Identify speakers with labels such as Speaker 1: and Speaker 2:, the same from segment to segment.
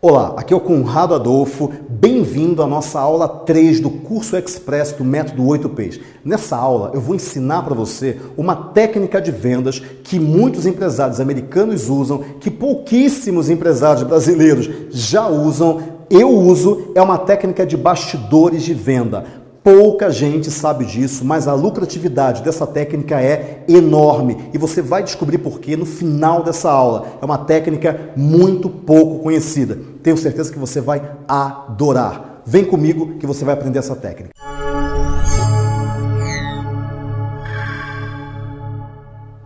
Speaker 1: Olá, aqui é o Conrado Adolfo, bem-vindo à nossa aula 3 do curso Express do Método 8Ps. Nessa aula eu vou ensinar para você uma técnica de vendas que muitos empresários americanos usam, que pouquíssimos empresários brasileiros já usam, eu uso, é uma técnica de bastidores de venda. Pouca gente sabe disso, mas a lucratividade dessa técnica é enorme e você vai descobrir por quê no final dessa aula. É uma técnica muito pouco conhecida. Tenho certeza que você vai adorar. Vem comigo que você vai aprender essa técnica.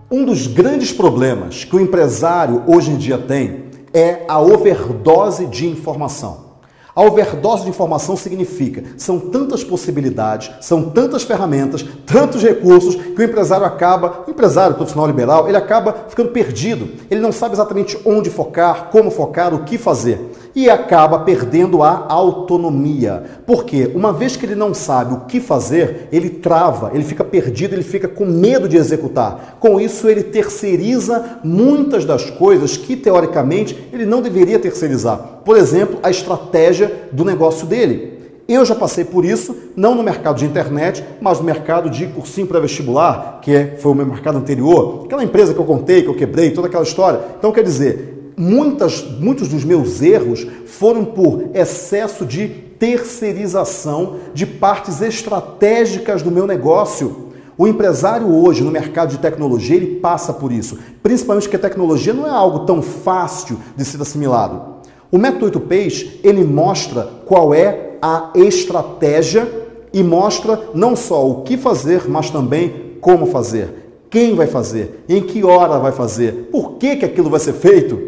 Speaker 1: Um dos grandes problemas que o empresário hoje em dia tem é a overdose de informação. A overdose de informação significa, são tantas possibilidades, são tantas ferramentas, tantos recursos, que o empresário profissional liberal, ele acaba ficando perdido. Ele não sabe exatamente onde focar, como focar, o que fazer. E acaba perdendo a autonomia. Porque uma vez que ele não sabe o que fazer, ele trava, ele fica perdido, ele fica com medo de executar. Com isso, ele terceiriza muitas das coisas que, teoricamente, ele não deveria terceirizar. Por exemplo, a estratégia do negócio dele. Eu já passei por isso, não no mercado de internet, mas no mercado de cursinho pré-vestibular, foi o meu mercado anterior, aquela empresa que eu contei, que eu quebrei, toda aquela história. Então, quer dizer, muitos dos meus erros foram por excesso de terceirização de partes estratégicas do meu negócio. O empresário hoje no mercado de tecnologia, ele passa por isso, principalmente porque a tecnologia não é algo tão fácil de ser assimilado. O método 8Ps, ele mostra qual é a estratégia e mostra não só o que fazer, mas também como fazer, quem vai fazer, em que hora vai fazer, por que aquilo vai ser feito.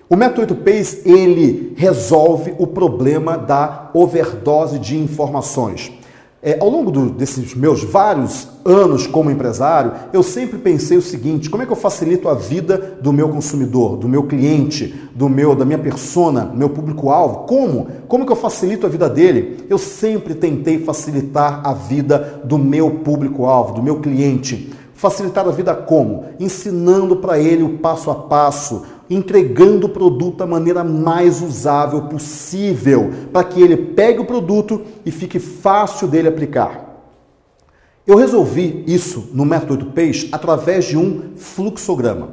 Speaker 1: O método 8Ps, ele resolve o problema da overdose de informações. Ao longo desses meus vários anos como empresário, eu sempre pensei o seguinte: como é que eu facilito a vida do meu consumidor, do meu cliente, da minha persona, do meu público-alvo? Como que eu facilito a vida dele? Eu sempre tentei facilitar a vida do meu público-alvo, do meu cliente. Facilitar a vida como? Ensinando para ele o passo a passo, entregando o produto da maneira mais usável possível, para que ele pegue o produto e fique fácil dele aplicar. Eu resolvi isso no método 8Ps através de um fluxograma.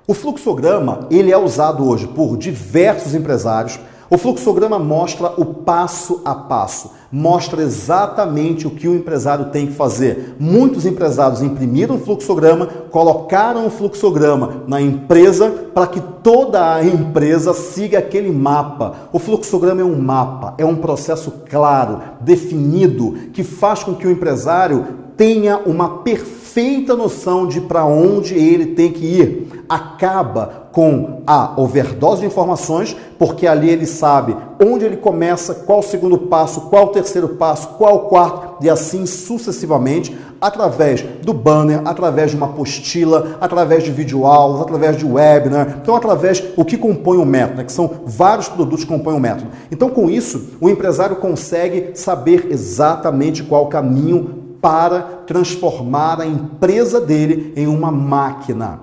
Speaker 1: O fluxograma, ele é usado hoje por diversos empresários. O fluxograma mostra o passo a passo, mostra exatamente o que o empresário tem que fazer. Muitos empresários imprimiram o fluxograma, colocaram o fluxograma na empresa para que toda a empresa siga aquele mapa. O fluxograma é um mapa, é um processo claro, definido, que faz com que o empresário tenha uma perfeita noção de para onde ele tem que ir. Acaba com a overdose de informações, porque ali ele sabe onde ele começa, qual o segundo passo, qual o terceiro passo, qual o quarto, e assim sucessivamente, através do banner, através de uma apostila, através de videoaulas, através de webinar, então através do que compõe o método, que são vários produtos que compõem o método. Então, com isso, o empresário consegue saber exatamente qual o caminho para transformar a empresa dele em uma máquina.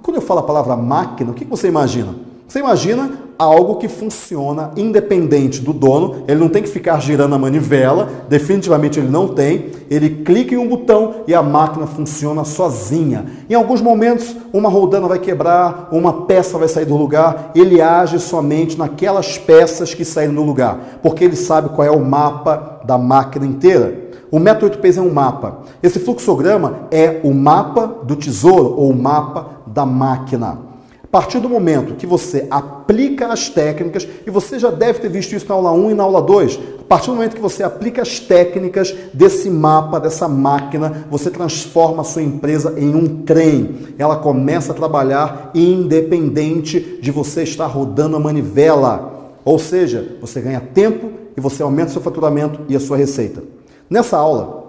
Speaker 1: Quando eu falo a palavra máquina, o que você imagina? Você imagina algo que funciona independente do dono, ele não tem que ficar girando a manivela, definitivamente ele não tem, ele clica em um botão e a máquina funciona sozinha. Em alguns momentos, uma roldana vai quebrar, uma peça vai sair do lugar, ele age somente naquelas peças que saíram do lugar, porque ele sabe qual é o mapa da máquina inteira. O método 8Ps é um mapa. Esse fluxograma é o mapa do tesouro ou o mapa da máquina. A partir do momento que você aplica as técnicas, e você já deve ter visto isso na aula 1 e na aula 2, a partir do momento que você aplica as técnicas desse mapa, dessa máquina, você transforma a sua empresa em um trem. Ela começa a trabalhar independente de você estar rodando a manivela. Ou seja, você ganha tempo e você aumenta o seu faturamento e a sua receita. Nessa aula,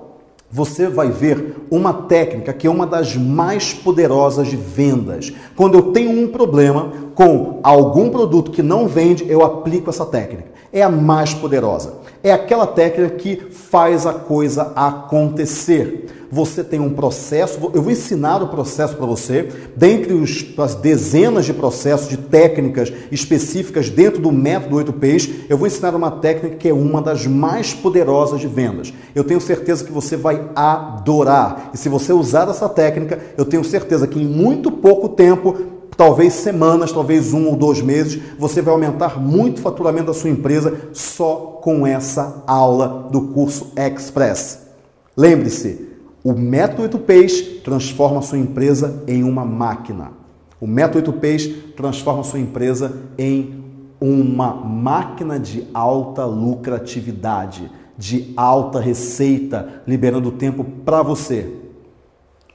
Speaker 1: você vai ver uma técnica que é uma das mais poderosas de vendas. Quando eu tenho um problema com algum produto que não vende, eu aplico essa técnica. É a mais poderosa. É aquela técnica que faz a coisa acontecer. Você tem um processo, eu vou ensinar o processo para você, dentre as dezenas de processos, de técnicas específicas dentro do método 8Ps, eu vou ensinar uma técnica que é uma das mais poderosas de vendas. Eu tenho certeza que você vai adorar. E se você usar essa técnica, eu tenho certeza que em muito pouco tempo, talvez semanas, talvez 1 ou 2 meses, você vai aumentar muito o faturamento da sua empresa só com essa aula do curso Express. Lembre-se, o método 8Ps transforma a sua empresa em uma máquina. O método 8Ps transforma a sua empresa em uma máquina de alta lucratividade, de alta receita, liberando tempo para você.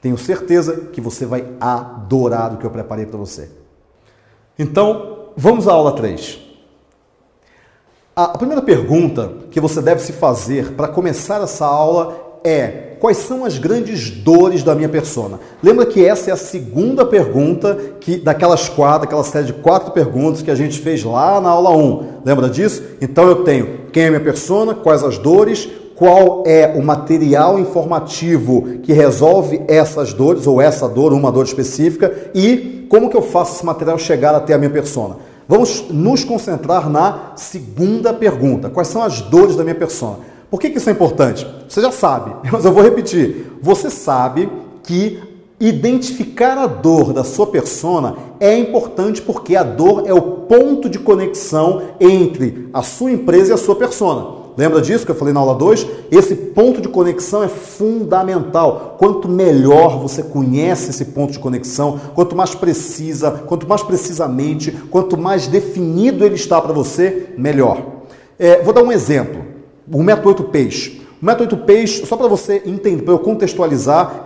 Speaker 1: Tenho certeza que você vai adorar o que eu preparei para você. Então, vamos à aula 3. A primeira pergunta que você deve se fazer para começar essa aula é: quais são as grandes dores da minha persona? Lembra que essa é a segunda pergunta daquela série de 4 perguntas que a gente fez lá na aula 1. Lembra disso? Então eu tenho: quem é a minha persona? Quais as dores? Qual é o material informativo que resolve essas dores, ou essa dor, uma dor específica, e como que eu faço esse material chegar até a minha persona? Vamos nos concentrar na segunda pergunta. Quais são as dores da minha persona? Por que isso é importante? Você já sabe, mas eu vou repetir. Você sabe que identificar a dor da sua persona é importante porque a dor é o ponto de conexão entre a sua empresa e a sua persona. Lembra disso que eu falei na aula 2? Esse ponto de conexão é fundamental. Quanto melhor você conhece esse ponto de conexão, quanto mais precisamente, quanto mais definido ele está para você, melhor. Vou dar um exemplo. O método 8Ps. O método 8Ps, só para você entender, para eu contextualizar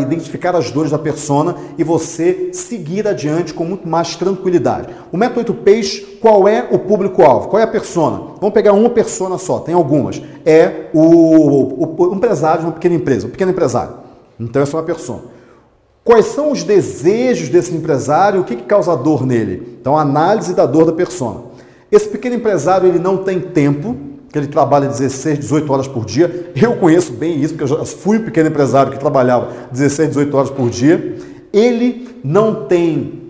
Speaker 1: identificar as dores da persona e você seguir adiante com muito mais tranquilidade. O método 8Ps, qual é o público-alvo? Qual é a persona? Vamos pegar uma persona só, tem algumas. É o empresário de uma pequena empresa, o pequeno empresário. Então essa é uma persona. Quais são os desejos desse empresário? O que causa dor nele? Então, a análise da dor da persona. Esse pequeno empresário, ele não tem tempo, que ele trabalha 16, 18 horas por dia. Eu conheço bem isso, porque eu já fui um pequeno empresário que trabalhava 16, 18 horas por dia. Ele não tem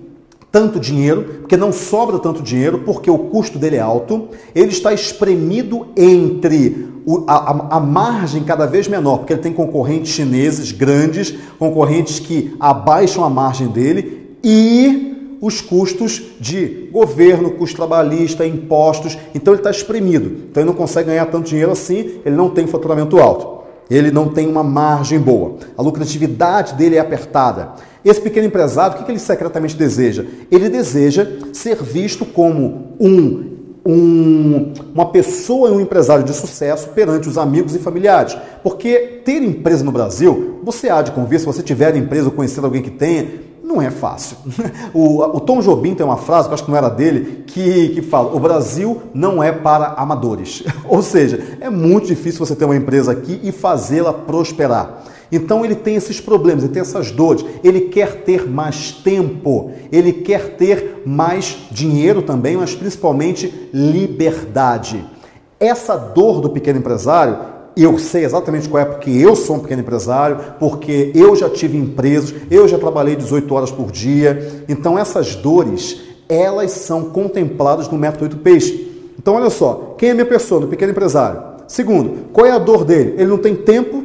Speaker 1: tanto dinheiro, porque não sobra tanto dinheiro, porque o custo dele é alto. Ele está espremido entre a margem cada vez menor, porque ele tem concorrentes chineses grandes, concorrentes que abaixam a margem dele, e os custos de governo, custo trabalhista, impostos. Então ele está espremido. Então ele não consegue ganhar tanto dinheiro assim, ele não tem faturamento alto. Ele não tem uma margem boa. A lucratividade dele é apertada. Esse pequeno empresário, o que ele secretamente deseja? Ele deseja ser visto como uma pessoa e um empresário de sucesso perante os amigos e familiares. Porque ter empresa no Brasil, você há de convir, se você tiver empresa ou conhecer alguém que tenha, não é fácil. O Tom Jobim tem uma frase, que eu acho que não era dele, que fala: o Brasil não é para amadores. Ou seja, é muito difícil você ter uma empresa aqui e fazê-la prosperar. Então ele tem esses problemas, ele tem essas dores, ele quer ter mais tempo, ele quer ter mais dinheiro também, mas principalmente liberdade. Essa dor do pequeno empresário, eu sei exatamente qual é, porque eu sou um pequeno empresário, porque eu já tive empresas, eu já trabalhei 18 horas por dia. Então essas dores, elas são contempladas no método 8Ps. Então olha só, quem é a minha pessoa, o pequeno empresário? Segundo, qual é a dor dele? Ele não tem tempo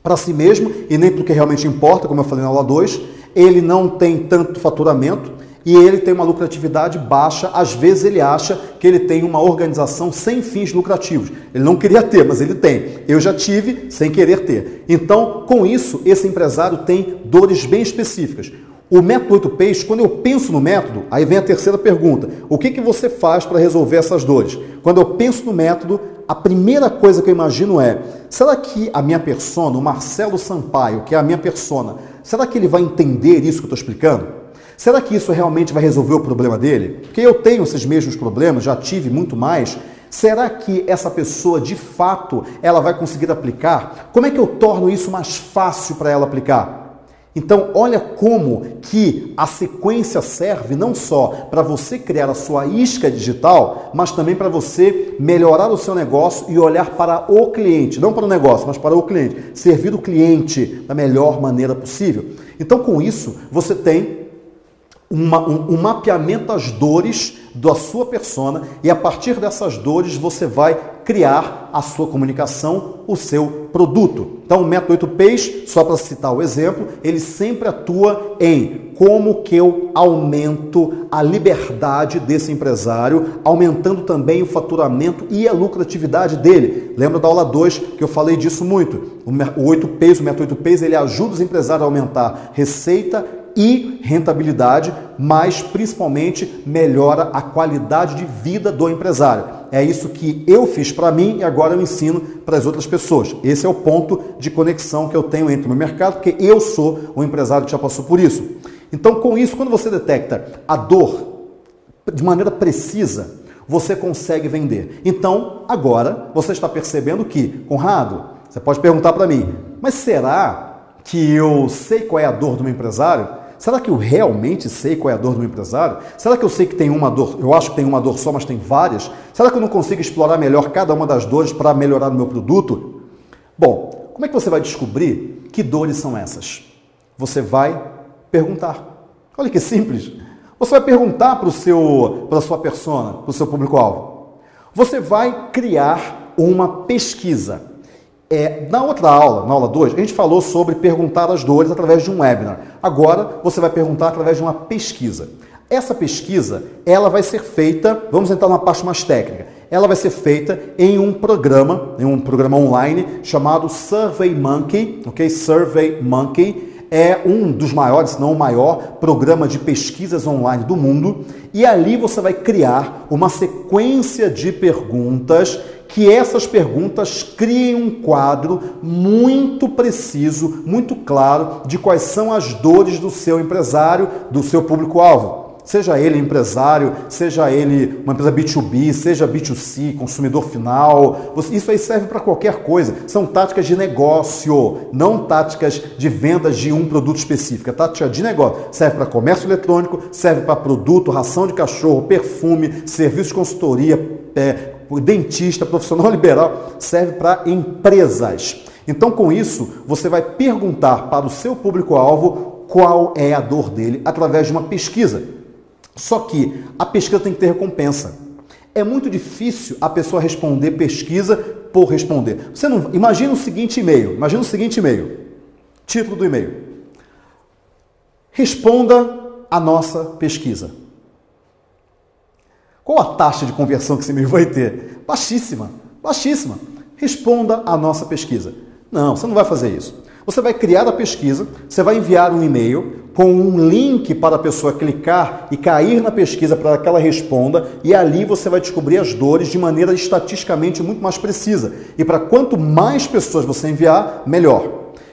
Speaker 1: para si mesmo e nem para o que realmente importa, como eu falei na aula 2. Ele não tem tanto faturamento e ele tem uma lucratividade baixa. Às vezes ele acha que ele tem uma organização sem fins lucrativos. Ele não queria ter, mas ele tem. Eu já tive sem querer ter. Então, com isso, esse empresário tem dores bem específicas. O método 8Ps, quando eu penso no método, aí vem a terceira pergunta. O que você faz para resolver essas dores? Quando eu penso no método, a primeira coisa que eu imagino é: será que a minha persona, o Marcelo Sampaio, que é a minha persona, será que ele vai entender isso que eu estou explicando? Será que isso realmente vai resolver o problema dele? Porque eu tenho esses mesmos problemas, já tive muito mais. Será que essa pessoa, de fato, ela vai conseguir aplicar? Como é que eu torno isso mais fácil para ela aplicar? Então, olha como que a sequência serve não só para você criar a sua isca digital, mas também para você melhorar o seu negócio e olhar para o cliente, não para o negócio, mas para o cliente, servir o cliente da melhor maneira possível. Então, com isso, você tem um mapeamento das dores da sua persona e a partir dessas dores você vai criar a sua comunicação, o seu produto. Então o método 8Ps, só para citar o exemplo, ele sempre atua em como que eu aumento a liberdade desse empresário, aumentando também o faturamento e a lucratividade dele. Lembra da aula 2 que eu falei disso muito? O 8Ps, o método 8Ps, ele ajuda os empresários a aumentar receita e rentabilidade, mas principalmente melhora a qualidade de vida do empresário. É isso que eu fiz para mim e agora eu ensino para as outras pessoas. Esse é o ponto de conexão que eu tenho entre o meu mercado, porque eu sou um empresário que já passou por isso. Então, com isso, quando você detecta a dor de maneira precisa, você consegue vender. Então, agora, você está percebendo que, Conrado, você pode perguntar para mim, mas será que eu sei qual é a dor do meu empresário? Será que eu realmente sei qual é a dor do meu empresário? Será que eu sei que tem uma dor? Eu acho que tem uma dor só, mas tem várias. Será que eu não consigo explorar melhor cada uma das dores para melhorar o meu produto? Bom, como é que você vai descobrir que dores são essas? Você vai perguntar. Olha que simples. Você vai perguntar para a sua persona, para o seu público-alvo. Você vai criar uma pesquisa. Na outra aula, na aula 2, a gente falou sobre perguntar as dores através de um webinar. Agora, você vai perguntar através de uma pesquisa. Essa pesquisa, ela vai ser feita, vamos entrar numa parte mais técnica, ela vai ser feita em um programa online chamado SurveyMonkey, ok? SurveyMonkey é um dos maiores, se não o maior, programa de pesquisas online do mundo. E ali você vai criar uma sequência de perguntas que essas perguntas criem um quadro muito preciso, muito claro de quais são as dores do seu empresário, do seu público-alvo. Seja ele empresário, seja ele uma empresa B2B, seja B2C, consumidor final, isso aí serve para qualquer coisa. São táticas de negócio, não táticas de vendas de um produto específico. É tática de negócio. Serve para comércio eletrônico, serve para produto, ração de cachorro, perfume, serviço de consultoria, dentista, profissional liberal, serve para empresas. Então, com isso, você vai perguntar para o seu público-alvo qual é a dor dele através de uma pesquisa. Só que a pesquisa tem que ter recompensa. É muito difícil a pessoa responder pesquisa por responder. Imagina o seguinte e-mail. Título do e-mail. Responda a nossa pesquisa. Qual a taxa de conversão que esse e-mail vai ter? Baixíssima. Responda a nossa pesquisa. Não, você não vai fazer isso. Você vai criar a pesquisa, você vai enviar um e-mail com um link para a pessoa clicar e cair na pesquisa para que ela responda, e ali você vai descobrir as dores de maneira estatisticamente muito mais precisa. E para quanto mais pessoas você enviar, melhor.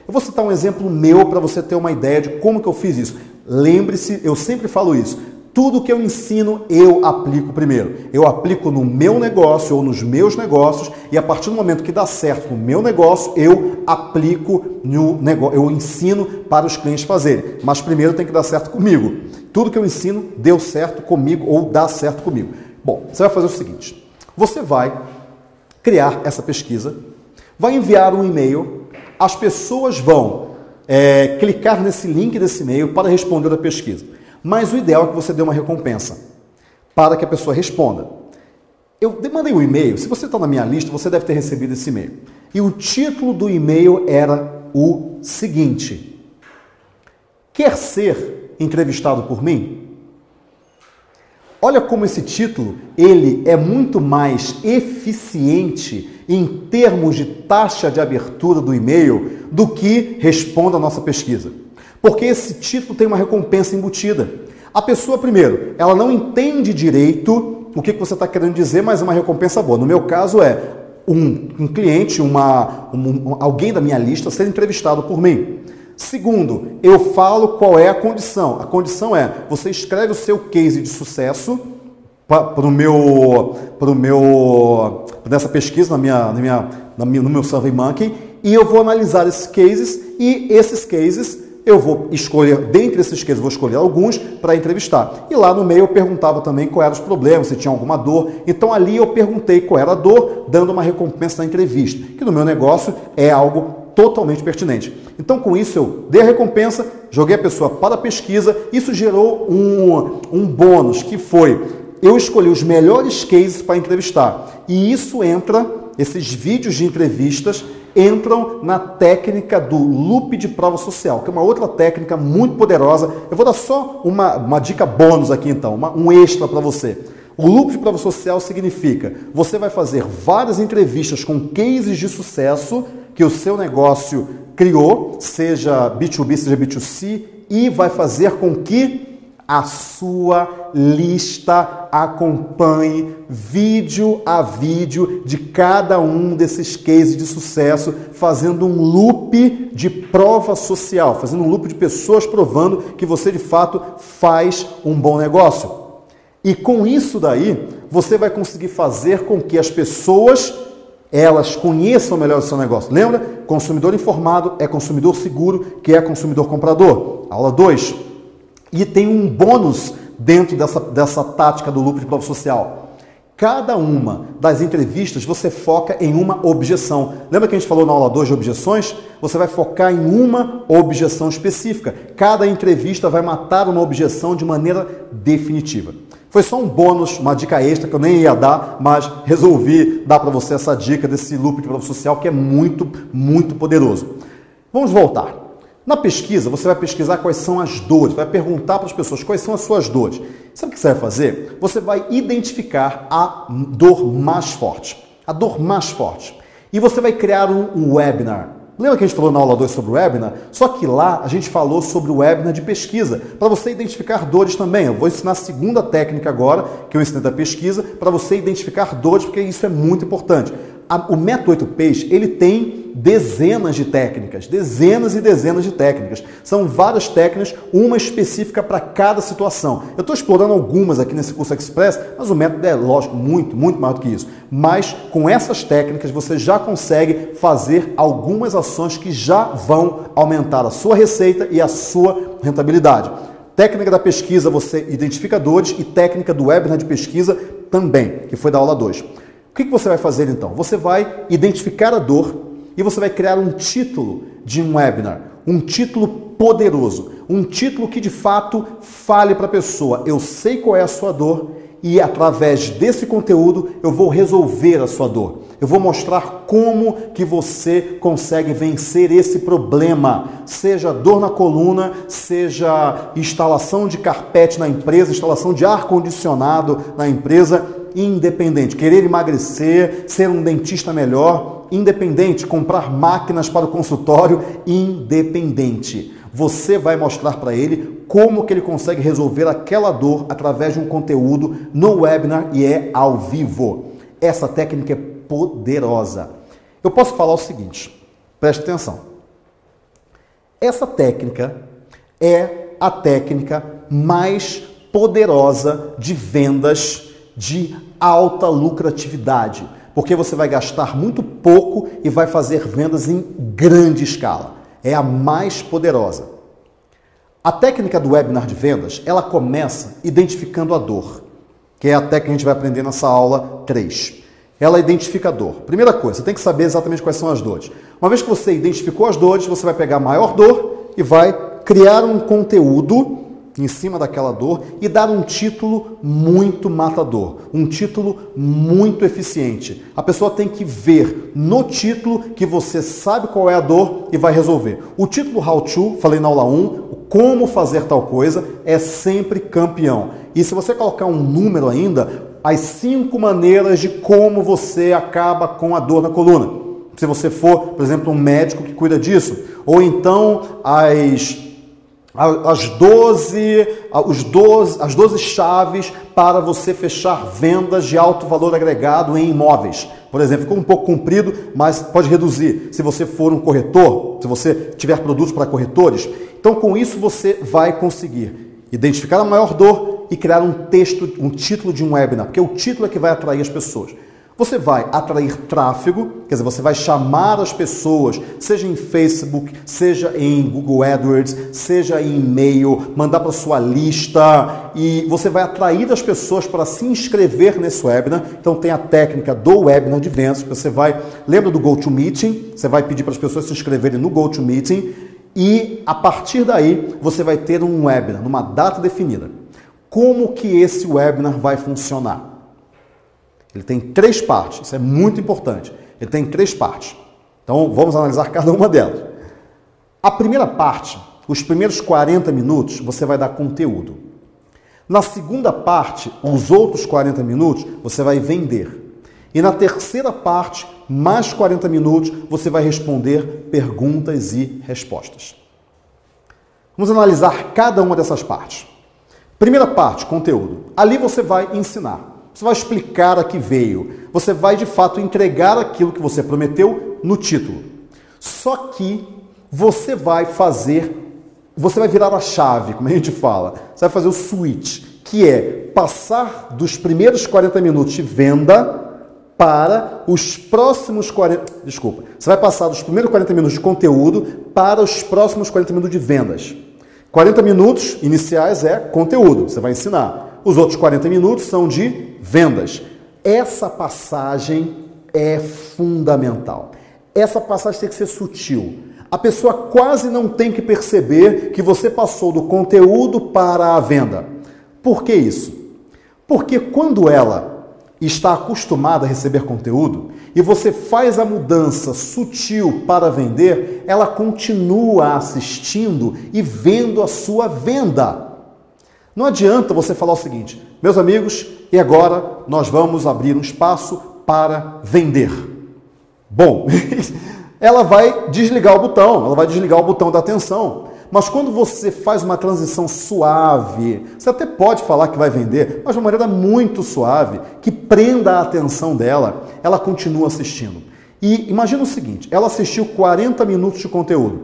Speaker 1: Eu vou citar um exemplo meu para você ter uma ideia de como que eu fiz isso. Lembre-se, eu sempre falo isso. Tudo que eu ensino, eu aplico primeiro. Eu aplico no meu negócio ou nos meus negócios e a partir do momento que dá certo no meu negócio, eu aplico no negócio, eu ensino para os clientes fazerem. Mas primeiro tem que dar certo comigo. Tudo que eu ensino deu certo comigo ou dá certo comigo. Bom, você vai fazer o seguinte. Você vai criar essa pesquisa, vai enviar um e-mail, as pessoas vão clicar nesse link desse e-mail para responder a pesquisa. Mas o ideal é que você dê uma recompensa para que a pessoa responda. Eu mandei um e-mail, se você está na minha lista, você deve ter recebido esse e-mail. E o título do e-mail era o seguinte: quer ser entrevistado por mim? Olha como esse título, ele é muito mais eficiente em termos de taxa de abertura do e-mail do que responda a nossa pesquisa. Porque esse título tem uma recompensa embutida. A pessoa, primeiro, ela não entende direito o que você está querendo dizer, mas é uma recompensa boa. No meu caso é um cliente, alguém da minha lista ser entrevistado por mim. Segundo, eu falo qual é a condição. A condição é, você escreve o seu case de sucesso nessa pesquisa, no meu SurveyMonkey, e eu vou analisar esses cases, e esses cases eu vou escolher, dentre esses cases, vou escolher alguns para entrevistar. E lá no meio eu perguntava também qual eram os problemas, se tinha alguma dor. Então ali eu perguntei qual era a dor, dando uma recompensa na entrevista, que no meu negócio é algo totalmente pertinente. Então com isso eu dei a recompensa, joguei a pessoa para a pesquisa, isso gerou um bônus, que foi, eu escolhi os melhores cases para entrevistar. E isso entra, esses vídeos de entrevistas, entram na técnica do loop de prova social, que é uma outra técnica muito poderosa. Eu vou dar só uma dica bônus aqui então, um extra para você. O loop de prova social significa, você vai fazer várias entrevistas com cases de sucesso que o seu negócio criou, seja B2B, seja B2C, e vai fazer com que a sua lista acompanhe vídeo a vídeo de cada um desses cases de sucesso, fazendo um loop de prova social, fazendo um loop de pessoas provando que você de fato faz um bom negócio. E com isso daí, você vai conseguir fazer com que as pessoas, elas conheçam melhor o seu negócio. Lembra? Consumidor informado é consumidor seguro, que é consumidor comprador. Aula 2. E tem um bônus dentro dessa tática do loop de prova social. Cada uma das entrevistas você foca em uma objeção. Lembra que a gente falou na aula 2 de objeções? Você vai focar em uma objeção específica. Cada entrevista vai matar uma objeção de maneira definitiva. Foi só um bônus, uma dica extra que eu nem ia dar, mas resolvi dar para você essa dica desse loop de prova social que é muito, muito poderoso. Vamos voltar. Na pesquisa, você vai pesquisar quais são as dores, vai perguntar para as pessoas quais são as suas dores. Sabe o que você vai fazer? Você vai identificar a dor mais forte. A dor mais forte. E você vai criar um webinar. Lembra que a gente falou na aula 2 sobre o webinar? Só que lá a gente falou sobre o webinar de pesquisa, para você identificar dores também. Eu vou ensinar a segunda técnica agora, que eu ensinei da pesquisa, para você identificar dores, porque isso é muito importante. O método 8Ps, ele tem dezenas de técnicas, dezenas e dezenas de técnicas. São várias técnicas, uma específica para cada situação. Eu estou explorando algumas aqui nesse curso Express, mas o método é, lógico, muito, muito maior do que isso. Mas com essas técnicas você já consegue fazer algumas ações que já vão aumentar a sua receita e a sua rentabilidade. Técnica da pesquisa, você identifica dores, e técnica do webinar de pesquisa também, que foi da aula 2. O que você vai fazer então? Você vai identificar a dor e você vai criar um título de um webinar, um título poderoso, um título que de fato fale para a pessoa: eu sei qual é a sua dor e através desse conteúdo eu vou resolver a sua dor. Eu vou mostrar como que você consegue vencer esse problema, seja dor na coluna, seja instalação de carpete na empresa, instalação de ar-condicionado na empresa, independente, querer emagrecer, ser um dentista melhor, independente, comprar máquinas para o consultório, independente. Você vai mostrar para ele como que ele consegue resolver aquela dor através de um conteúdo no webinar e é ao vivo. Essa técnica é poderosa. Eu posso falar o seguinte, preste atenção. Essa técnica é a técnica mais poderosa de vendas de alta lucratividade, porque você vai gastar muito pouco e vai fazer vendas em grande escala. É a mais poderosa. A técnica do webinar de vendas, ela começa identificando a dor, que é a técnica que a gente vai aprender nessa aula 3. Ela identifica a dor. Primeira coisa, você tem que saber exatamente quais são as dores. Uma vez que você identificou as dores, você vai pegar a maior dor e vai criar um conteúdo em cima daquela dor e dar um título muito matador, um título muito eficiente. A pessoa tem que ver no título que você sabe qual é a dor e vai resolver. O título How to, falei na aula 1, como fazer tal coisa, é sempre campeão. E se você colocar um número ainda, as 5 maneiras de como você acaba com a dor na coluna. Se você for, por exemplo, um médico que cuida disso, ou então as 12 chaves para você fechar vendas de alto valor agregado em imóveis. Por exemplo, ficou um pouco comprido, mas pode reduzir. Se você for um corretor, se você tiver produtos para corretores, então com isso você vai conseguir identificar a maior dor e criar um texto, um título de um webinar, porque o título é que vai atrair as pessoas. Você vai atrair tráfego, quer dizer, você vai chamar as pessoas, seja em Facebook, seja em Google AdWords, seja em e-mail, mandar para sua lista e você vai atrair as pessoas para se inscrever nesse webinar. Então tem a técnica do webinar de vendas, que você vai, lembra do GoToMeeting? Você vai pedir para as pessoas se inscreverem no GoToMeeting e a partir daí você vai ter um webinar, numa data definida. Como que esse webinar vai funcionar? Ele tem 3 partes, isso é muito importante. Ele tem 3 partes. Então, vamos analisar cada uma delas. A primeira parte, os primeiros 40 minutos, você vai dar conteúdo. Na segunda parte, os outros 40 minutos, você vai vender. E na terceira parte, mais 40 minutos, você vai responder perguntas e respostas. Vamos analisar cada uma dessas partes. Primeira parte, conteúdo. Ali você vai ensinar. Você vai explicar a que veio. Você vai, de fato, entregar aquilo que você prometeu no título. Só que você vai virar a chave, como a gente fala. Você vai fazer o switch, que é passar dos primeiros 40 minutos de venda para os próximos 40... Desculpa. Você vai passar dos primeiros 40 minutos de conteúdo para os próximos 40 minutos de vendas. 40 minutos iniciais é conteúdo, você vai ensinar. Os outros 40 minutos são de vendas. Essa passagem é fundamental. Essa passagem tem que ser sutil. A pessoa quase não tem que perceber que você passou do conteúdo para a venda. Por que isso? Porque quando ela está acostumada a receber conteúdo e você faz a mudança sutil para vender, ela continua assistindo e vendo a sua venda. Não adianta você falar o seguinte: meus amigos, e agora nós vamos abrir um espaço para vender. Bom, ela vai desligar o botão da atenção. Mas quando você faz uma transição suave, você até pode falar que vai vender, mas de uma maneira muito suave, que prenda a atenção dela, ela continua assistindo. E imagina o seguinte: ela assistiu 40 minutos de conteúdo.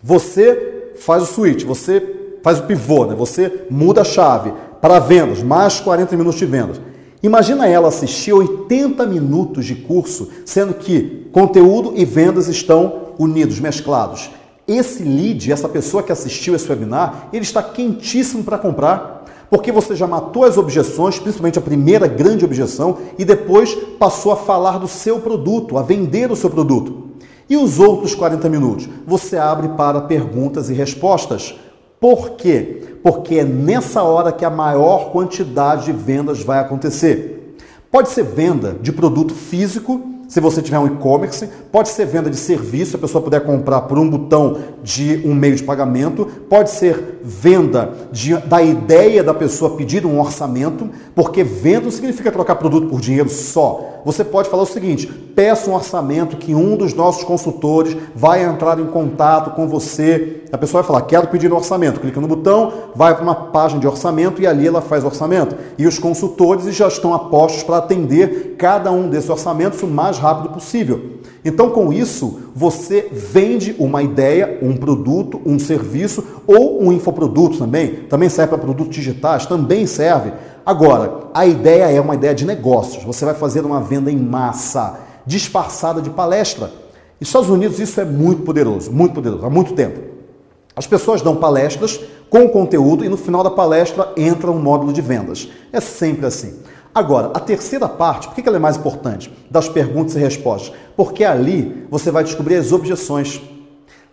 Speaker 1: Você faz o switch, você faz o pivô, né? Você muda a chave para vendas, mais 40 minutos de vendas. Imagina ela assistir 80 minutos de curso, sendo que conteúdo e vendas estão unidos, mesclados. Esse lead, essa pessoa que assistiu esse webinar, ele está quentíssimo para comprar, porque você já matou as objeções, principalmente a primeira grande objeção, e depois passou a falar do seu produto, a vender o seu produto. E os outros 40 minutos? Você abre para perguntas e respostas. Por quê? Porque é nessa hora que a maior quantidade de vendas vai acontecer. Pode ser venda de produto físico, se você tiver um e-commerce, pode ser venda de serviço, se a pessoa puder comprar por um botão de um meio de pagamento, pode ser venda da ideia da pessoa pedir um orçamento, porque venda não significa trocar produto por dinheiro só. Você pode falar o seguinte: peça um orçamento que um dos nossos consultores vai entrar em contato com você. A pessoa vai falar: quero pedir um orçamento. Clica no botão, vai para uma página de orçamento e ali ela faz o orçamento. E os consultores já estão apostos para atender cada um desses orçamentos o mais rápido possível. Então, com isso, você vende uma ideia, um produto, um serviço ou um infoproduto também. Também serve para produtos digitais, também serve. Agora, a ideia é uma ideia de negócios. Você vai fazer uma venda em massa, disfarçada de palestra. Nos Estados Unidos isso é muito poderoso, há muito tempo. As pessoas dão palestras com conteúdo e no final da palestra entra um módulo de vendas. É sempre assim. Agora, a terceira parte, por que ela é mais importante? Das perguntas e respostas. Porque ali você vai descobrir as objeções.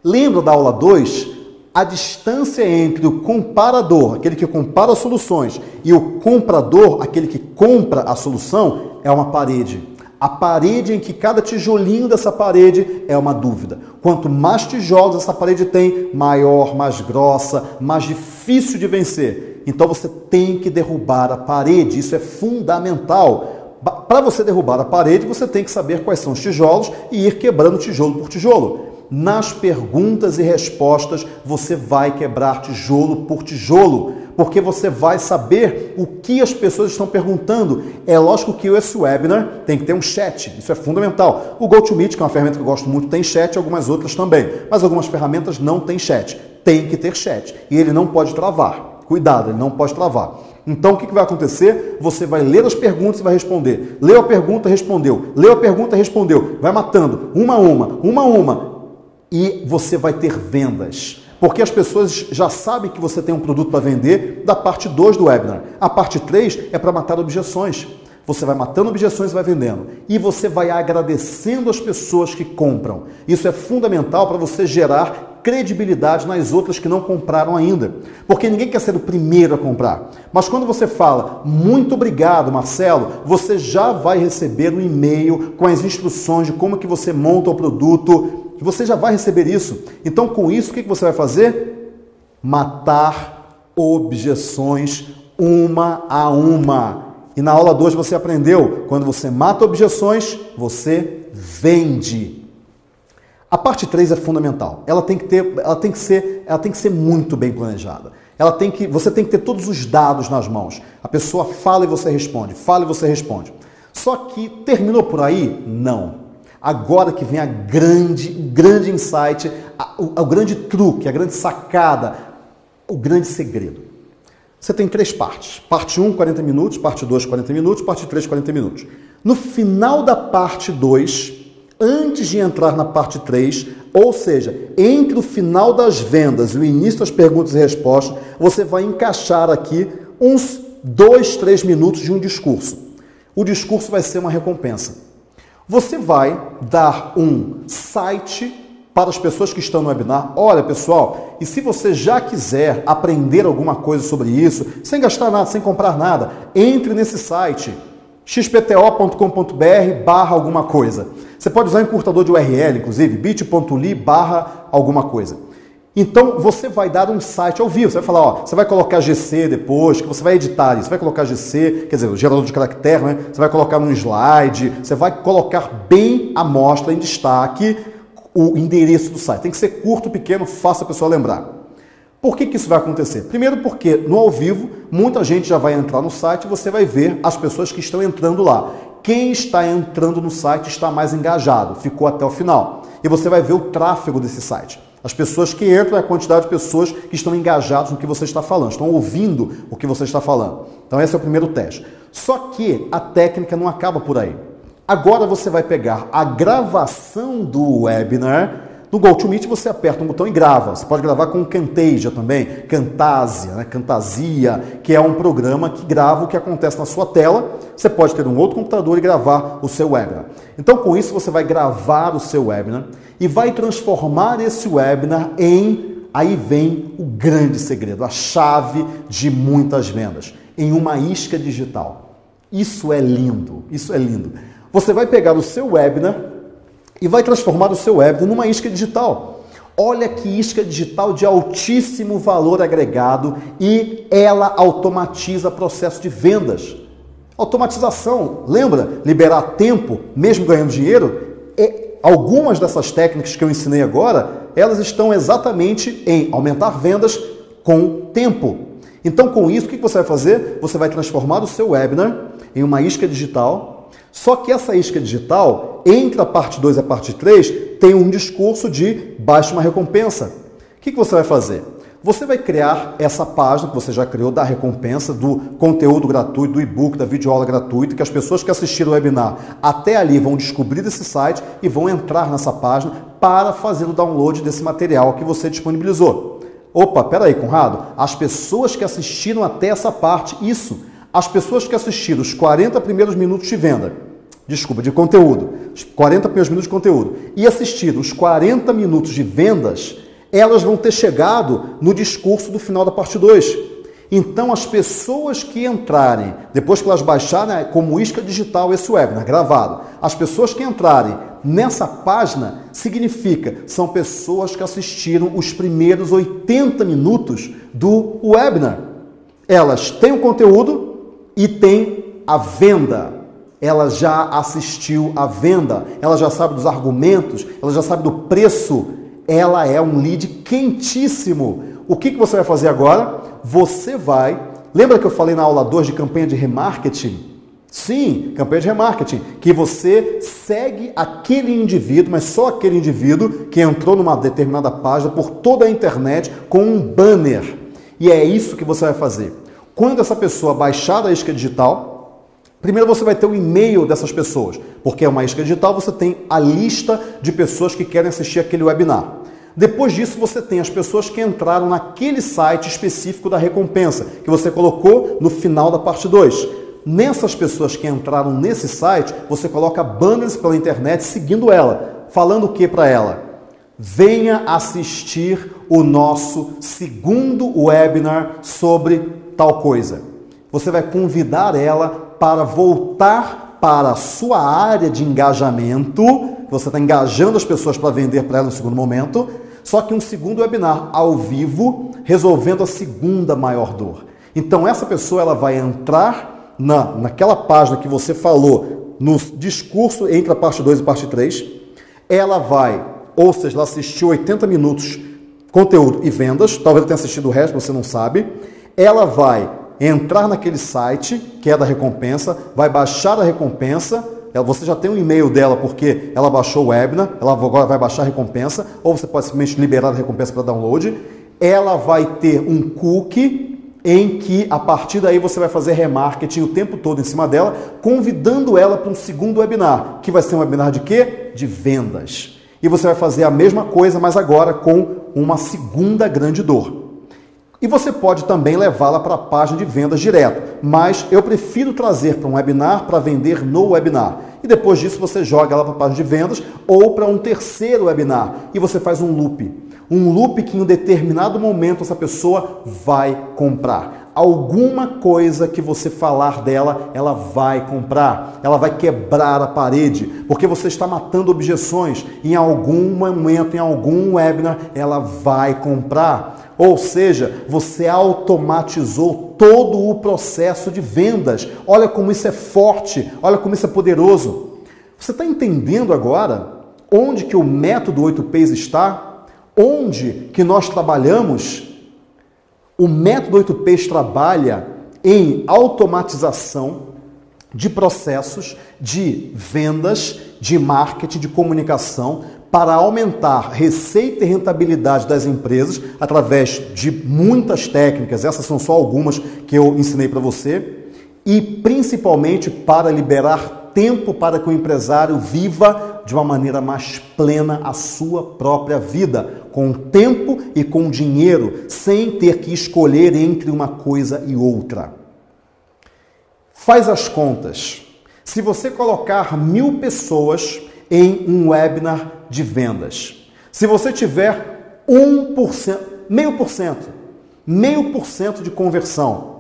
Speaker 1: Lembra da aula 2? A distância entre o comparador, aquele que compara as soluções, e o comprador, aquele que compra a solução, é uma parede. A parede em que cada tijolinho dessa parede é uma dúvida. Quanto mais tijolos essa parede tem, maior, mais grossa, mais difícil de vencer. Então você tem que derrubar a parede, isso é fundamental. Para você derrubar a parede, você tem que saber quais são os tijolos e ir quebrando tijolo por tijolo. Nas perguntas e respostas, você vai quebrar tijolo por tijolo, porque você vai saber o que as pessoas estão perguntando. É lógico que esse webinar tem que ter um chat, isso é fundamental. O GoToMeet, que é uma ferramenta que eu gosto muito, tem chat, algumas outras também, mas algumas ferramentas não têm chat. Tem que ter chat e ele não pode travar. Cuidado, ele não pode travar. Então, o que vai acontecer? Você vai ler as perguntas e vai responder. Leu a pergunta, respondeu. Leu a pergunta, respondeu. Vai matando, uma a uma. E você vai ter vendas. Porque as pessoas já sabem que você tem um produto para vender da parte 2 do webinar. A parte 3 é para matar objeções. Você vai matando objeções e vai vendendo. E você vai agradecendo as pessoas que compram. Isso é fundamental para você gerar credibilidade nas outras que não compraram ainda. Porque ninguém quer ser o primeiro a comprar. Mas quando você fala, muito obrigado, Marcelo, você já vai receber um e-mail com as instruções de como que você monta o produto. Você já vai receber isso. Então, com isso, o que você vai fazer? Matar objeções uma a uma. E na aula 2 você aprendeu, quando você mata objeções, você vende. A parte 3 é fundamental. Ela tem que ser muito bem planejada. Você tem que ter todos os dados nas mãos. A pessoa fala e você responde, fala e você responde. Só que terminou por aí? Não. Agora que vem o grande insight, o grande truque, a grande sacada, o grande segredo. Você tem 3 partes. Parte 1, 40 minutos, parte 2, 40 minutos, parte 3, 40 minutos. No final da parte 2, antes de entrar na parte 3, ou seja, entre o final das vendas e o início das perguntas e respostas, você vai encaixar aqui uns 2, 3 minutos de um discurso. O discurso vai ser uma recompensa. Você vai dar um site para as pessoas que estão no webinar. Olha, pessoal, e se você já quiser aprender alguma coisa sobre isso, sem gastar nada, sem comprar nada, entre nesse site xpto.com.br/alguma coisa. Você pode usar encurtador de URL, inclusive, bit.ly/alguma coisa. Então, você vai dar um site ao vivo. Você vai falar, ó, você vai colocar GC depois, que você vai editar isso. Você vai colocar GC, quer dizer, o gerador de caractere, né? Você vai colocar num slide, você vai colocar bem a mostra em destaque o endereço do site. Tem que ser curto, pequeno, fácil a pessoa lembrar. Por que isso vai acontecer? Primeiro porque no ao vivo, muita gente já vai entrar no site e você vai ver as pessoas que estão entrando lá. Quem está entrando no site está mais engajado, ficou até o final. E você vai ver o tráfego desse site. As pessoas que entram é a quantidade de pessoas que estão engajadas no que você está falando, estão ouvindo o que você está falando. Então esse é o primeiro teste. Só que a técnica não acaba por aí. Agora você vai pegar a gravação do webinar. No GoToMeet você aperta um botão e grava. Você pode gravar com Camtasia também, Camtasia, né? Camtasia, que é um programa que grava o que acontece na sua tela. Você pode ter um outro computador e gravar o seu webinar. Então, com isso, você vai gravar o seu webinar e vai transformar esse webinar em... Aí vem o grande segredo, a chave de muitas vendas, em uma isca digital. Isso é lindo, isso é lindo. Você vai pegar o seu webinar e vai transformar o seu webinar numa isca digital. Olha que isca digital de altíssimo valor agregado e ela automatiza o processo de vendas. Automatização, lembra? Liberar tempo, mesmo ganhando dinheiro? Algumas dessas técnicas que eu ensinei agora, elas estão exatamente em aumentar vendas com tempo. Então, com isso, o que você vai fazer? Você vai transformar o seu webinar em uma isca digital. Só que essa isca digital, entre a parte 2 e a parte 3, tem um discurso de baixe uma recompensa. O que você vai fazer? Você vai criar essa página que você já criou da recompensa, do conteúdo gratuito, do e-book, da videoaula gratuita, que as pessoas que assistiram o webinar até ali vão descobrir desse site e vão entrar nessa página para fazer o download desse material que você disponibilizou. Opa, peraí, Conrado, as pessoas que assistiram até essa parte, as pessoas que assistiram os 40 primeiros minutos de venda, de conteúdo, os 40 primeiros minutos de conteúdo, e assistiram os 40 minutos de vendas, elas vão ter chegado no discurso do final da parte 2. Então, as pessoas que entrarem, depois que elas baixarem como isca digital esse webinar gravado, as pessoas que entrarem nessa página, são pessoas que assistiram os primeiros 80 minutos do webinar. Elas têm o conteúdo e têm a venda. Ela já assistiu à venda, ela já sabe dos argumentos, ela já sabe do preço. Ela é um lead quentíssimo. O que você vai fazer agora? Você vai... Lembra que eu falei na aula 2 de campanha de remarketing? Sim, campanha de remarketing. Que você segue aquele indivíduo, mas só aquele indivíduo que entrou numa determinada página por toda a internet com um banner. E é isso que você vai fazer. Quando essa pessoa baixar a isca digital, primeiro você vai ter o e-mail dessas pessoas, porque é uma isca digital, você tem a lista de pessoas que querem assistir aquele webinar. Depois disso, você tem as pessoas que entraram naquele site específico da recompensa, que você colocou no final da parte 2. Nessas pessoas que entraram nesse site, você coloca banners pela internet seguindo ela, falando o que para ela? Venha assistir o nosso segundo webinar sobre tal coisa. Você vai convidar ela para voltar para a sua área de engajamento. Você está engajando as pessoas para vender para ela no segundo momento, só que um segundo webinar ao vivo, resolvendo a segunda maior dor. Então essa pessoa ela vai entrar naquela página que você falou no discurso entre a parte 2 e parte 3, ela vai, ou seja, ela assistiu 80 minutos conteúdo e vendas, talvez ela tenha assistido o resto, você não sabe, ela vai entrar naquele site, que é da recompensa, vai baixar a recompensa, você já tem um e-mail dela porque ela baixou o webinar, ela agora vai baixar a recompensa, ou você pode simplesmente liberar a recompensa para download, ela vai ter um cookie em que a partir daí você vai fazer remarketing o tempo todo em cima dela, convidando ela para um segundo webinar, que vai ser um webinar de quê? De vendas. E você vai fazer a mesma coisa, mas agora com uma segunda grande dor. E você pode também levá-la para a página de vendas direto, mas eu prefiro trazer para um webinar para vender no webinar. E depois disso você joga ela para a página de vendas ou para um terceiro webinar e você faz um loop. Um loop que em um determinado momento essa pessoa vai comprar. Alguma coisa que você falar dela, ela vai comprar. Ela vai quebrar a parede, porque você está matando objeções. Em algum momento, em algum webinar, ela vai comprar. Ou seja, você automatizou todo o processo de vendas. Olha como isso é forte, olha como isso é poderoso. Você está entendendo agora onde que o método 8Ps está? Onde que nós trabalhamos? O método 8Ps trabalha em automatização de processos de vendas, de marketing, de comunicação, para aumentar receita e rentabilidade das empresas através de muitas técnicas, essas são só algumas que eu ensinei para você, e principalmente para liberar tempo para que o empresário viva de uma maneira mais plena a sua própria vida, com tempo e com dinheiro, sem ter que escolher entre uma coisa e outra. Faz as contas. Se você colocar 1000 pessoas em um webinar de vendas, se você tiver 1%, meio por cento de conversão,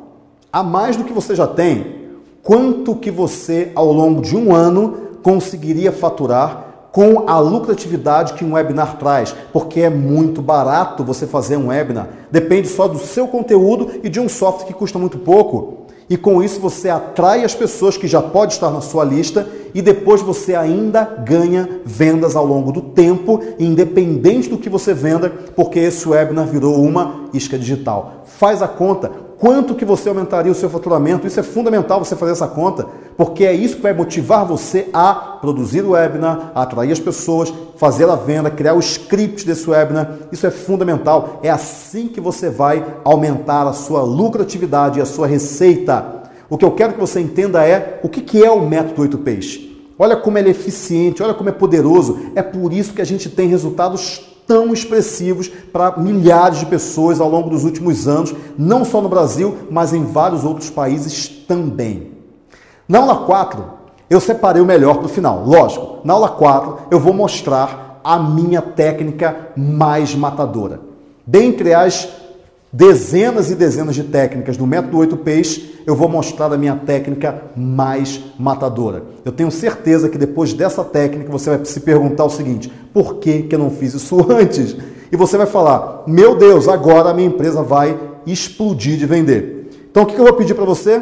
Speaker 1: a mais do que você já tem, quanto que você, ao longo de um ano, conseguiria faturar com a lucratividade que um webinar traz? Porque é muito barato você fazer um webinar, depende só do seu conteúdo e de um software que custa muito pouco. E com isso você atrai as pessoas que já podem estar na sua lista e depois você ainda ganha vendas ao longo do tempo, independente do que você venda, porque esse webinar virou uma isca digital. Faz a conta. Quanto que você aumentaria o seu faturamento? Isso é fundamental você fazer essa conta, porque é isso que vai motivar você a produzir o webinar, a atrair as pessoas, fazer a venda, criar o script desse webinar. Isso é fundamental. É assim que você vai aumentar a sua lucratividade e a sua receita. O que eu quero que você entenda é o que é o método 8Ps. Olha como ele é eficiente, olha como é poderoso. É por isso que a gente tem resultados tão expressivos para milhares de pessoas ao longo dos últimos anos, não só no Brasil, mas em vários outros países também. Na aula 4, eu separei o melhor para o final. Lógico, na aula 4 eu vou mostrar a minha técnica mais matadora. Dentre as dezenas e dezenas de técnicas do método 8Ps, eu vou mostrar a minha técnica mais matadora. Eu tenho certeza que depois dessa técnica você vai se perguntar o seguinte: por que eu não fiz isso antes? E você vai falar: meu Deus, agora a minha empresa vai explodir de vender. Então o que eu vou pedir para você?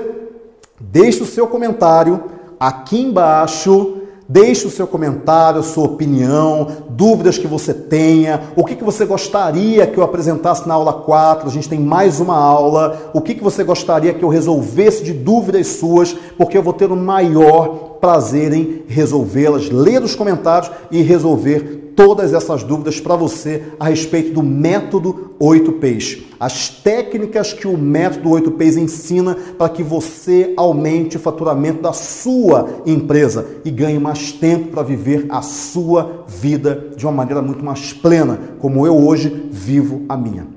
Speaker 1: Deixe o seu comentário aqui embaixo. Deixe o seu comentário, a sua opinião, dúvidas que você tenha, o que você gostaria que eu apresentasse na aula 4, a gente tem mais uma aula, o que você gostaria que eu resolvesse de dúvidas suas, porque eu vou ter o maior prazer em resolvê-las, ler os comentários e resolver todas essas dúvidas para você a respeito do método 8Ps. As técnicas que o método 8Ps ensina para que você aumente o faturamento da sua empresa e ganhe mais tempo para viver a sua vida de uma maneira muito mais plena, como eu hoje vivo a minha.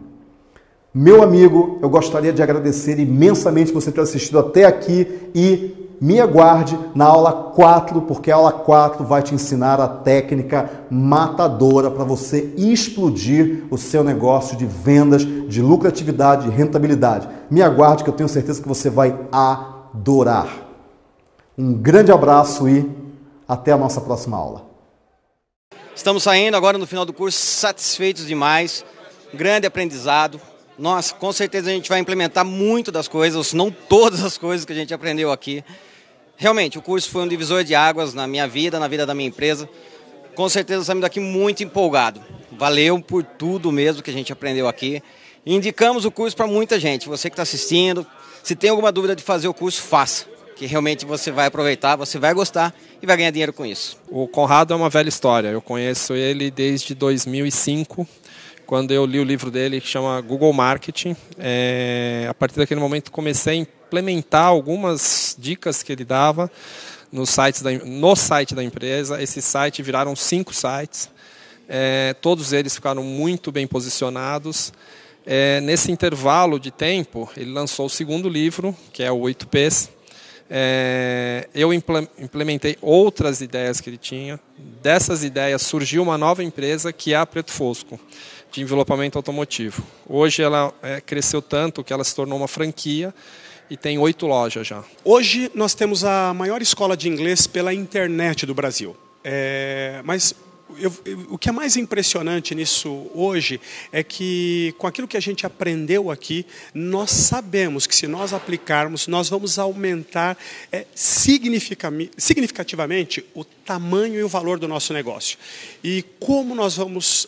Speaker 1: Meu amigo, eu gostaria de agradecer imensamente você ter assistido até aqui e me aguarde na aula 4, porque a aula 4 vai te ensinar a técnica matadora para você explodir o seu negócio de vendas, de lucratividade, de rentabilidade. Me aguarde que eu tenho certeza que você vai adorar. Um grande abraço e até a nossa próxima aula.
Speaker 2: Estamos saindo agora no final do curso satisfeitos demais, grande aprendizado. Nossa, com certeza a gente vai implementar muito das coisas, ou se não todas as coisas que a gente aprendeu aqui. Realmente, o curso foi um divisor de águas na minha vida, na vida da minha empresa. Com certeza saímos daqui muito empolgado. Valeu por tudo mesmo que a gente aprendeu aqui. Indicamos o curso para muita gente. Você que está assistindo, se tem alguma dúvida de fazer o curso, faça. Que realmente você vai aproveitar, você vai gostar e vai ganhar dinheiro com isso.
Speaker 3: O Conrado é uma velha história. Eu conheço ele desde 2005. Quando eu li o livro dele, que chama Google Marketing. A partir daquele momento comecei a implementar algumas dicas que ele dava no site da empresa. Esses sites viraram 5 sites. Todos eles ficaram muito bem posicionados. Nesse intervalo de tempo, ele lançou o segundo livro, que é o 8Ps. Eu implementei outras ideias que ele tinha. Dessas ideias surgiu uma nova empresa, que é a Preto Fosco, de envelopamento automotivo. Hoje ela cresceu tanto que ela se tornou uma franquia e tem 8 lojas já.
Speaker 4: Hoje nós temos a maior escola de inglês pela internet do Brasil. Mas o que é mais impressionante nisso hoje é que, com aquilo que a gente aprendeu aqui, nós sabemos que, se nós aplicarmos, nós vamos aumentar significativamente o tamanho e o valor do nosso negócio. E como nós vamos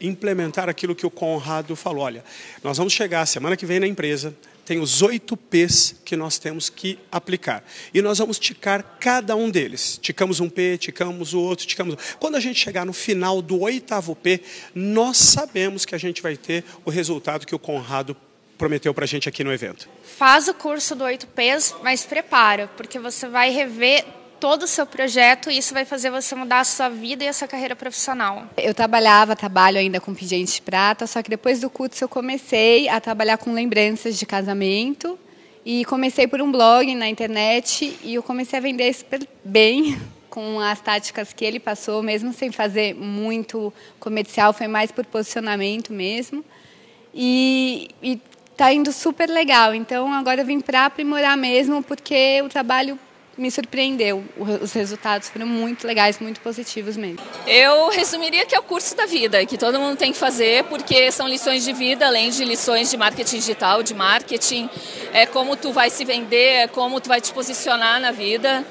Speaker 4: implementar aquilo que o Conrado falou? Olha, nós vamos chegar semana que vem na empresa, tem os 8Ps que nós temos que aplicar. E nós vamos ticar cada um deles. Ticamos um P, ticamos o outro, ticamos... Quando a gente chegar no final do 8º P, nós sabemos que a gente vai ter o resultado que o Conrado prometeu para a gente aqui no evento.
Speaker 5: Faz o curso do 8Ps, mas prepara, porque você vai rever todo o seu projeto e isso vai fazer você mudar a sua vida e a sua carreira profissional.
Speaker 6: Eu trabalho ainda com pingente de prata, só que depois do curso eu comecei a trabalhar com lembranças de casamento e comecei por um blog na internet e eu comecei a vender super bem com as táticas que ele passou, mesmo sem fazer muito comercial, foi mais por posicionamento mesmo. E tá indo super legal, então agora eu vim para aprimorar mesmo, porque o trabalho me surpreendeu. Os resultados foram muito legais, muito positivos mesmo.
Speaker 7: Eu resumiria que é o curso da vida, que todo mundo tem que fazer, porque são lições de vida, além de lições de marketing digital, de marketing, como tu vai se vender, como tu vai te posicionar na vida.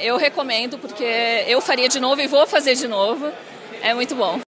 Speaker 7: Eu recomendo, porque eu faria de novo e vou fazer de novo. É muito bom.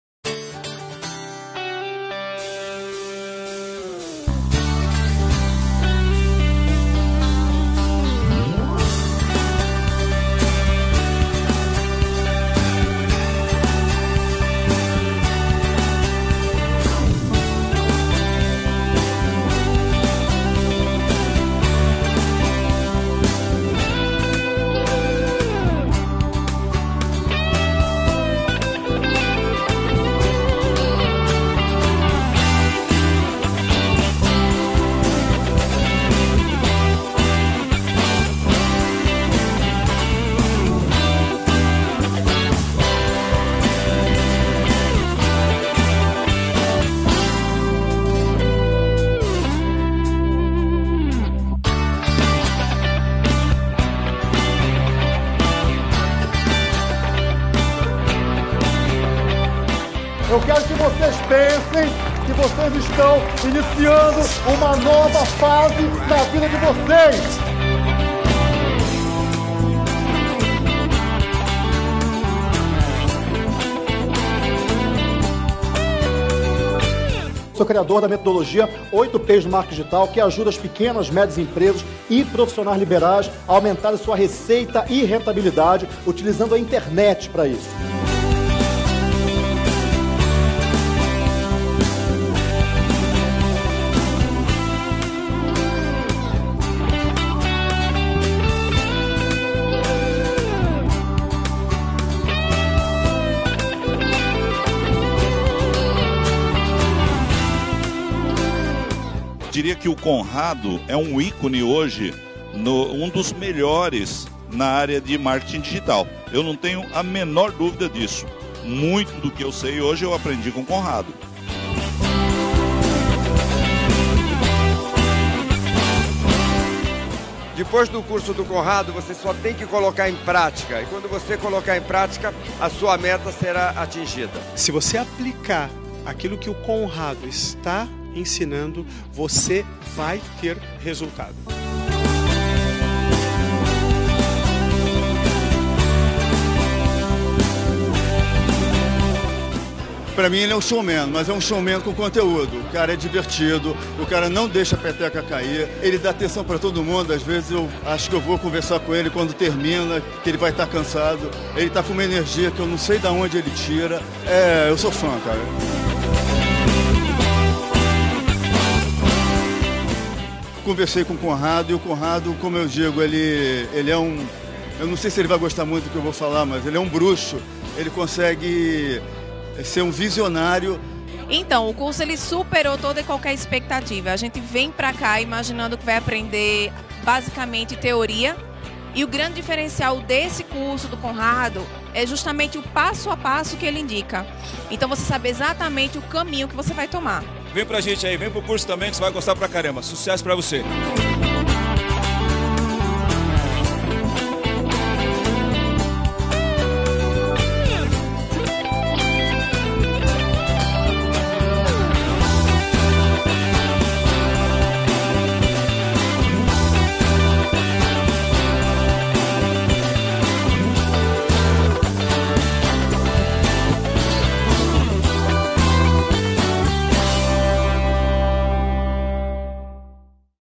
Speaker 1: Eu quero que vocês pensem que vocês estão iniciando uma nova fase na vida de vocês. Sou criador da metodologia 8Ps do marketing digital, que ajuda as pequenas, médias empresas e profissionais liberais a aumentarem sua receita e rentabilidade utilizando a internet para isso.
Speaker 8: diria que o Conrado é um ícone hoje, um dos melhores na área de marketing digital. Eu não tenho a menor dúvida disso. Muito do que eu sei hoje eu aprendi com o Conrado.
Speaker 9: Depois do curso do Conrado, você só tem que colocar em prática. E quando você colocar em prática, a sua meta será atingida.
Speaker 4: Se você aplicar aquilo que o Conrado está ensinando, você vai ter resultado.
Speaker 10: Para mim ele é um showman, mas é um showman com conteúdo. O cara é divertido, o cara não deixa a peteca cair, ele dá atenção para todo mundo. Às vezes eu acho que eu vou conversar com ele quando termina, que ele vai estar cansado. Ele está com uma energia que eu não sei de onde ele tira. Eu sou fã, cara. Conversei com o Conrado e o Conrado, como eu digo, ele é um... Eu não sei se ele vai gostar muito do que eu vou falar, mas ele é um bruxo. Ele consegue ser um visionário.
Speaker 11: Então, o curso ele superou toda e qualquer expectativa. A gente vem para cá imaginando que vai aprender basicamente teoria. E o grande diferencial desse curso do Conrado é justamente o passo a passo que ele indica. Então você sabe exatamente o caminho que você vai tomar.
Speaker 12: Vem pra gente aí, vem pro curso também que você vai gostar pra caramba. Sucesso pra você!